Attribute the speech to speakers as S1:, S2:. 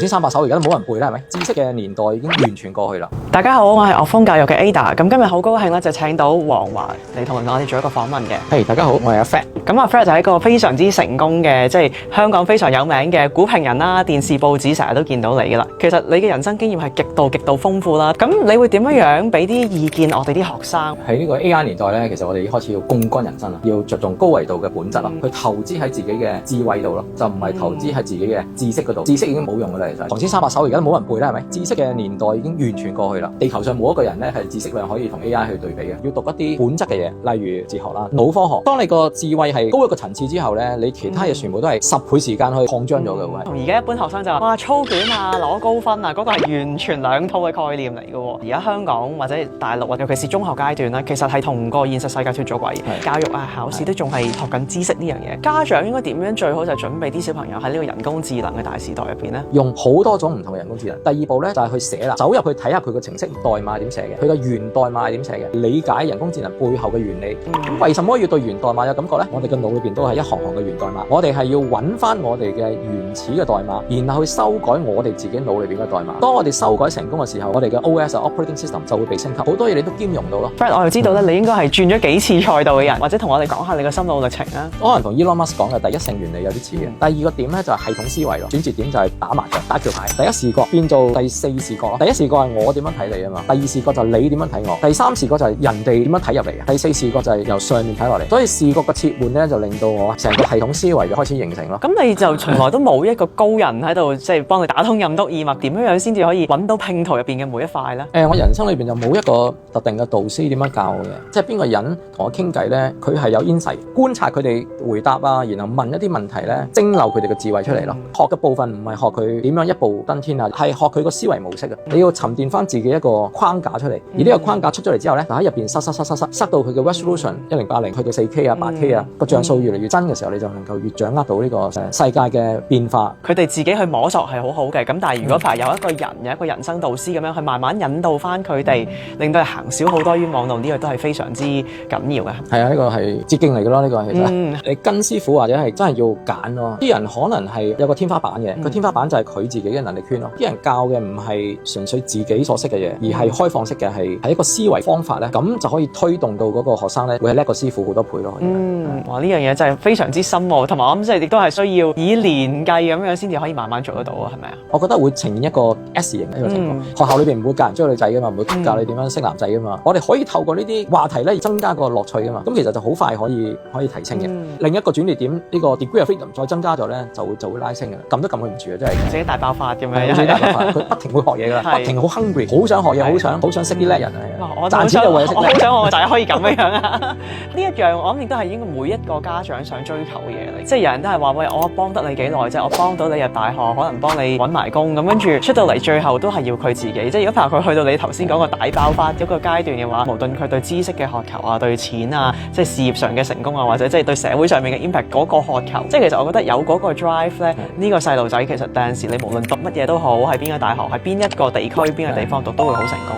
S1: 千300首而家都冇人背啦，係咪？知識嘅年代已經完全過去啦。
S2: 大家好，我係樂豐教育嘅 Ada， 咁今日好高興咧，就請到黃華嚟同我哋做一個訪問嘅。
S1: 大家好，我係阿 Fred。
S2: 咁阿 Fred 就係一個非常之成功嘅，即係香港非常有名嘅股評人啦，電視報紙成日都見到你噶啦。其實你嘅人生經驗係極度豐富啦。咁你會點樣俾啲意見我哋啲學生？
S1: 喺呢個 AI 年代咧，其實我哋開始要槓桿人生啦，要着重高維度嘅本質啦，去投資喺自己嘅智慧度咯，就唔係投資喺自己嘅知識嗰度。知識已經冇用噶啦，其實2300首而家都冇人背啦，係咪？知識嘅年代已經完全過去啦。地球上冇一個人咧係知識量可以同 AI 去對比嘅，要讀一啲本質嘅嘢，例如哲學啦、腦科學。當你個智慧係高一個層次之後咧，你其他嘢全部都係10倍時間去擴張咗嘅喎。
S2: 同而家一般學生就話：哇，操卷啊，攞高分啊，嗰個係完全兩套嘅概念嚟嘅喎。而家香港或者大陸，尤其是中學階段咧，其實係同個現實世界脫咗軌。教育啊、考試都仲係學緊知識呢樣嘢。家長應該點樣最好就準備啲小朋友喺呢個人工智能嘅大時代入邊咧？用
S1: 好多種唔同嘅人工智能。第二步咧就係去寫啦，走入去睇下佢個程式代碼點寫嘅，佢個源代碼係點寫嘅，理解人工智能背後嘅原理。咁為什麼要對源代碼有感覺咧？我哋嘅腦裏邊都係一行行嘅源代碼，我哋係要揾翻我哋嘅原始嘅代碼，然後去修改我哋自己腦裏邊嘅代碼。當我哋修改成功嘅時候，我哋嘅 OS Operating System 就會被升級，好多嘢你都兼容到咯。
S2: Fred， 我又知道咧，你應該係轉咗幾次賽道嘅人，或者同我哋講下你嘅心路歷程啦。
S1: 可能同 Elon Musk 講嘅第一性原理有啲似嘅。第二個點咧就係系統思維咯，轉折點就係打麻雀、打橋牌。第一視覺變做第四視覺咯。第一視覺係我點樣睇你啊嘛，第二視覺就係你點樣睇我，第三視覺就係人哋點樣睇入嚟嘅，第四視覺就係由上面睇落嚟。所以視覺嘅切換咧就令到我成個系統思維就開始形成咯。
S2: 咁你就從來都冇一個高人喺度即係幫你打通任督二脈，點樣先至可以揾到拼圖入邊嘅每一塊咧？
S1: 我人生裏邊就冇一個特定嘅導師點樣教我嘅，即係邊個人同我傾偈咧，佢係有 insight，觀察佢哋回答啊，然後問一啲問題咧，蒸餾佢哋嘅智慧出嚟咯。學嘅部分唔係學佢點樣一步登天啊，係學佢個思維模式啊。你要沉澱翻自己一個框架出嚟，而呢個框架出咗嚟之後咧，就喺入邊塞到佢嘅 resolution 1080去到4K 啊、8K 啊，個像素越嚟越真嘅時候，你就能夠越掌握到呢個世界嘅變化。佢哋自己去摸索係好好嘅，咁但係如果譬如有一個人有一個人生導師咁樣去慢慢引導翻佢哋，令到佢行少好多冤枉路，呢個都係非常之緊要嘅。係啊，呢個係捷徑嚟嘅咯，呢個其實你跟師傅或者係真係要揀咯。啲人可能係有個天花板嘅，個天花板就係佢自己嘅能力圈咯。啲人教嘅唔係純粹自己所識嘅嘢，而係開放式嘅，係一個思維方法咧，咁就可以推動到嗰個學生咧會係叻過師傅好多倍咯。哇！呢樣嘢真係非常之深奧，同埋我諗即係亦都係需要以年計咁樣先至可以慢慢做得到啊，係咪啊？我覺得會呈現一個 S 型嘅一個情況。學校裏邊唔會教人追女仔噶嘛，唔會教你點樣識男仔噶嘛。我哋可以透過呢啲話題咧增加個樂趣噶嘛。咁其實就好快可以提升嘅。另一個轉捩點，呢個 degree of freedom 再增加咗咧，就會拉升嘅。撳都撳佢唔住啊，真係自己大爆發咁樣。自己大爆發，佢不停會學嘢噶啦，不停好 hungry， 好想學嘢，好想識啲叻人啊。賺錢就為咗識叻人。我好想我個仔可以咁樣啊！呢一樣我諗亦都係應該每一個家長想追求嘅嘢嚟。即係有人都係話喂，我幫得你幾耐啫？我幫到你入大學，可能幫你揾埋工咁，跟住出到嚟最後都係要佢自己。即係如果譬如佢去到你頭先講個大爆發嗰個階段嘅話，無論佢對知識嘅渴求啊、對錢啊、即係事業上嘅成功啊，或者即係對社會上面嘅 impact 嗰個渴求，即係其實我覺得有嗰個 drive 咧，呢個細路仔其實有陣時你無論讀乜嘢都好，喺邊個大學、喺邊一個地區、邊個地方讀都會好成功。